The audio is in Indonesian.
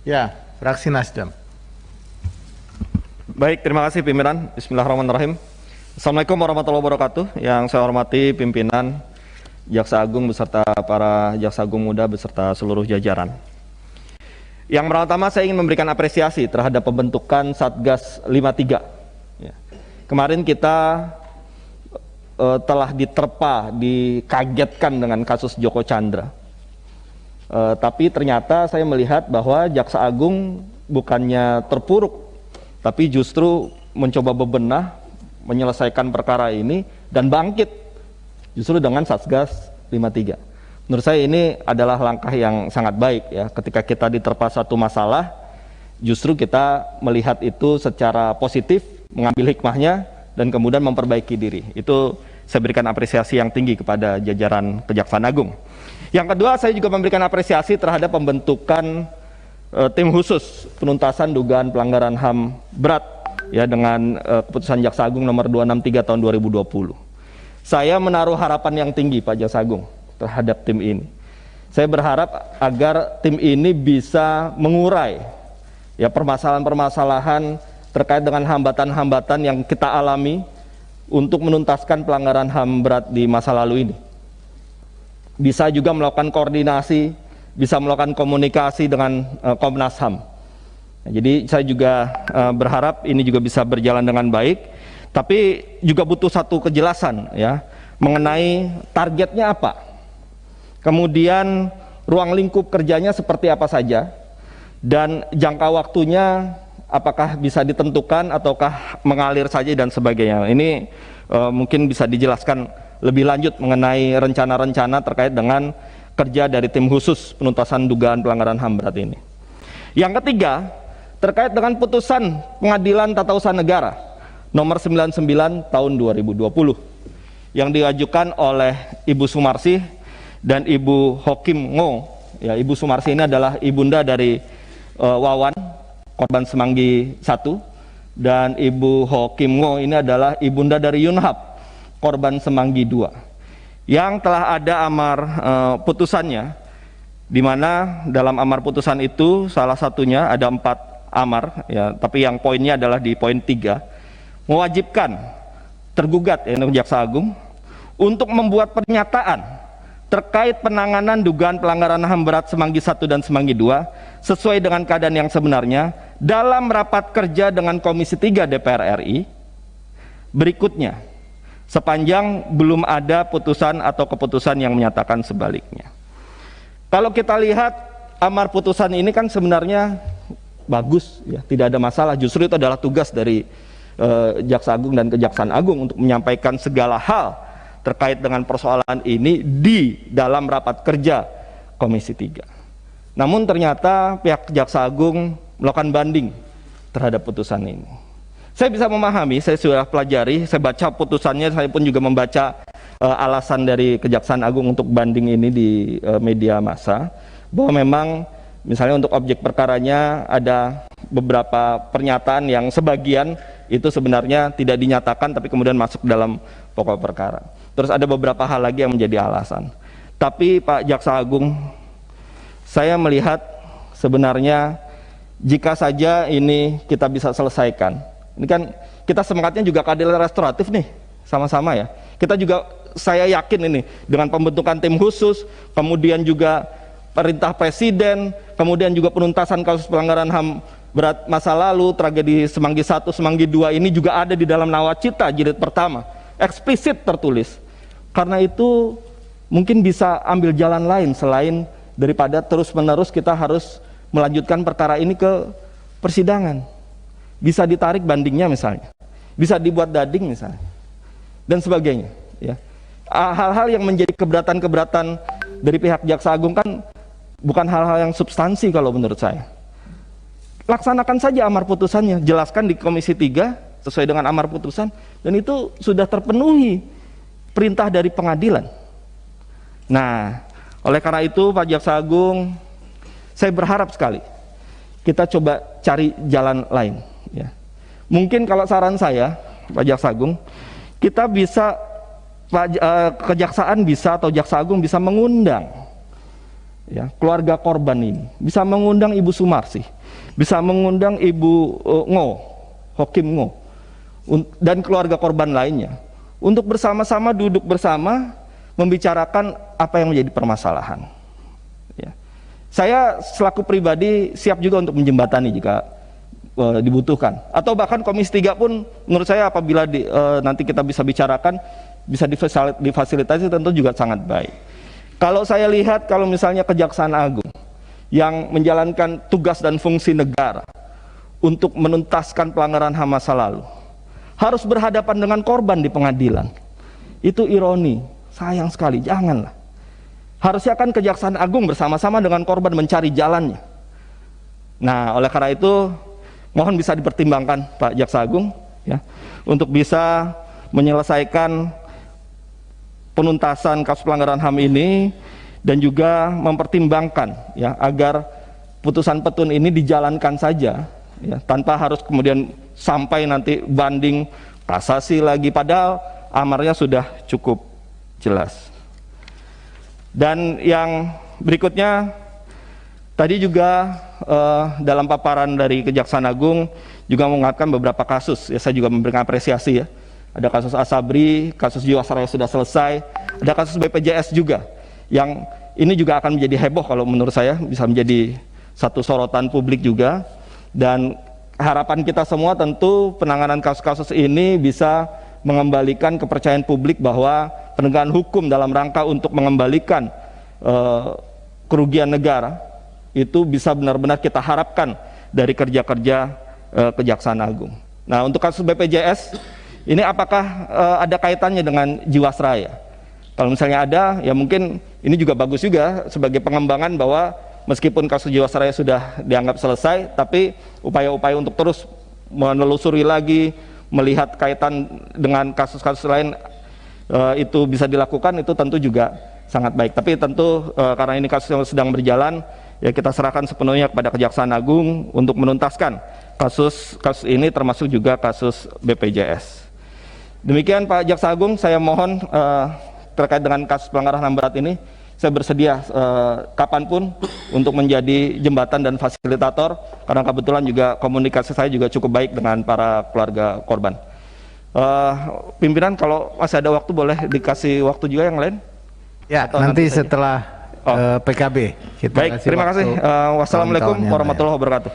Ya, fraksi Nasdem. Baik, terima kasih pimpinan. Bismillahirrahmanirrahim. Assalamualaikum warahmatullahi wabarakatuh. Yang saya hormati pimpinan Jaksa Agung beserta para Jaksa Agung muda beserta seluruh jajaran. Yang pertama saya ingin memberikan apresiasi terhadap pembentukan Satgas 53. Ya. Kemarin kita telah diterpa, dikagetkan dengan kasus Joko Chandra. Tapi ternyata saya melihat bahwa Jaksa Agung bukannya terpuruk, tapi justru mencoba bebenah, menyelesaikan perkara ini, dan bangkit justru dengan Satgas 53. Menurut saya ini adalah langkah yang sangat baik ya. Ketika kita diterpa satu masalah, justru kita melihat itu secara positif, mengambil hikmahnya, dan kemudian memperbaiki diri. Itu saya berikan apresiasi yang tinggi kepada jajaran Kejaksaan Agung. Yang kedua, saya juga memberikan apresiasi terhadap pembentukan tim khusus penuntasan dugaan pelanggaran HAM berat ya dengan keputusan Jaksa Agung nomor 263 tahun 2020. Saya menaruh harapan yang tinggi Pak Jaksa Agung terhadap tim ini. Saya berharap agar tim ini bisa mengurai ya permasalahan-permasalahan terkait dengan hambatan-hambatan yang kita alami untuk menuntaskan pelanggaran HAM berat di masa lalu ini. Bisa juga melakukan koordinasi, bisa melakukan komunikasi dengan Komnas HAM. Jadi saya juga berharap ini juga bisa berjalan dengan baik, tapi juga butuh satu kejelasan ya mengenai targetnya apa. Kemudian ruang lingkup kerjanya seperti apa saja, dan jangka waktunya apakah bisa ditentukan ataukah mengalir saja dan sebagainya. Ini mungkin bisa dijelaskan lebih lanjut mengenai rencana-rencana terkait dengan kerja dari tim khusus penuntasan dugaan pelanggaran HAM berat ini. Yang ketiga, terkait dengan putusan Pengadilan Tata Usaha Negara nomor 99 tahun 2020 yang diajukan oleh Ibu Sumarsih dan Ibu Hokim Ngo. Ya, Ibu Sumarsih ini adalah ibunda dari Wawan, korban Semanggi 1, dan Ibu Hokim Ngo ini adalah ibunda dari Yunhab, korban Semanggi 2, yang telah ada amar putusannya, di mana dalam amar putusan itu salah satunya ada 4 amar ya, tapi yang poinnya adalah di poin 3, mewajibkan tergugat ya, Jaksa Agung untuk membuat pernyataan terkait penanganan dugaan pelanggaran HAM berat Semanggi 1 dan Semanggi 2 sesuai dengan keadaan yang sebenarnya dalam rapat kerja dengan Komisi 3 DPR RI berikutnya, sepanjang belum ada putusan atau keputusan yang menyatakan sebaliknya. Kalau kita lihat amar putusan ini kan sebenarnya bagus ya, tidak ada masalah. Justru itu adalah tugas dari Jaksa Agung dan Kejaksaan Agung untuk menyampaikan segala hal terkait dengan persoalan ini di dalam rapat kerja Komisi 3. Namun ternyata pihak Jaksa Agung melakukan banding terhadap putusan ini. Saya bisa memahami, saya sudah pelajari, saya baca putusannya, saya pun juga membaca alasan dari Kejaksaan Agung untuk banding ini di media massa, bahwa memang misalnya untuk objek perkaranya ada beberapa pernyataan yang sebagian itu sebenarnya tidak dinyatakan tapi kemudian masuk dalam pokok perkara. Terus ada beberapa hal lagi yang menjadi alasan. Tapi Pak Jaksa Agung, saya melihat sebenarnya jika saja ini kita bisa selesaikan. Ini kan kita semangatnya juga keadilan restoratif nih, sama-sama ya. Kita juga, saya yakin ini dengan pembentukan tim khusus, kemudian juga perintah presiden, kemudian juga penuntasan kasus pelanggaran HAM berat masa lalu, tragedi Semanggi 1, Semanggi 2 ini juga ada di dalam nawacita jilid pertama, eksplisit tertulis. Karena itu mungkin bisa ambil jalan lain selain daripada terus-menerus kita harus melanjutkan perkara ini ke persidangan. Bisa ditarik bandingnya misalnya, bisa dibuat dading misalnya, dan sebagainya ya. Hal-hal yang menjadi keberatan-keberatan dari pihak Jaksa Agung kan bukan hal-hal yang substansi kalau menurut saya. Laksanakan saja amar putusannya, jelaskan di Komisi 3 sesuai dengan amar putusan, dan itu sudah terpenuhi perintah dari pengadilan. Nah, oleh karena itu Pak Jaksa Agung, saya berharap sekali kita coba cari jalan lain ya. Mungkin kalau saran saya Pak Jaksa Agung, kita bisa Kejaksaan bisa atau Jaksa Agung bisa mengundang ya, keluarga korban ini, bisa mengundang Ibu Sumarsih, bisa mengundang Ibu Hokim Ngo, dan keluarga korban lainnya, untuk bersama-sama duduk bersama membicarakan apa yang menjadi permasalahan. Ya. Saya selaku pribadi siap juga untuk menjembatani jika dibutuhkan, atau bahkan Komisi 3 pun menurut saya apabila nanti kita bisa bicarakan, bisa difasilitasi, tentu juga sangat baik. Kalau saya lihat, kalau misalnya Kejaksaan Agung yang menjalankan tugas dan fungsi negara untuk menuntaskan pelanggaran HAM masa lalu harus berhadapan dengan korban di pengadilan, itu ironi, sayang sekali. Janganlah. Harusnya kan Kejaksaan Agung bersama-sama dengan korban mencari jalannya. Nah, oleh karena itu mohon bisa dipertimbangkan Pak Jaksa Agung, ya, untuk bisa menyelesaikan penuntasan kasus pelanggaran HAM ini, dan juga mempertimbangkan, ya, agar putusan petun ini dijalankan saja, ya, tanpa harus kemudian sampai nanti banding, kasasi lagi, padahal amarnya sudah cukup jelas. Dan yang berikutnya, tadi juga dalam paparan dari Kejaksaan Agung juga mengatakan beberapa kasus, ya, saya juga memberikan apresiasi, ya. Ada kasus Asabri, kasus Jiwasraya sudah selesai, ada kasus BPJS juga, yang ini juga akan menjadi heboh kalau menurut saya, bisa menjadi satu sorotan publik juga. Dan harapan kita semua tentu penanganan kasus-kasus ini bisa mengembalikan kepercayaan publik bahwa penegakan hukum dalam rangka untuk mengembalikan kerugian negara itu bisa benar-benar kita harapkan dari kerja-kerja Kejaksaan Agung. Nah, untuk kasus BPJS ini apakah ada kaitannya dengan Jiwasraya? Kalau misalnya ada, ya mungkin ini juga bagus juga sebagai pengembangan bahwa meskipun kasus Jiwasraya sudah dianggap selesai, tapi upaya-upaya untuk terus menelusuri lagi, melihat kaitan dengan kasus-kasus lain itu bisa dilakukan, itu tentu juga sangat baik. Tapi tentu karena ini kasus yang sedang berjalan, ya kita serahkan sepenuhnya kepada Kejaksaan Agung untuk menuntaskan kasus ini, termasuk juga kasus BPJS. Demikian Pak Jaksa Agung, saya mohon terkait dengan kasus pelanggaran HAM berat ini, saya bersedia kapanpun untuk menjadi jembatan dan fasilitator, karena kebetulan juga komunikasi saya juga cukup baik dengan para keluarga korban. Pimpinan, kalau masih ada waktu boleh dikasih waktu juga yang lain? Ya, atau nanti setelah PKB kita. Baik, terima kasih. Wassalamualaikum warahmatullahi wabarakatuh.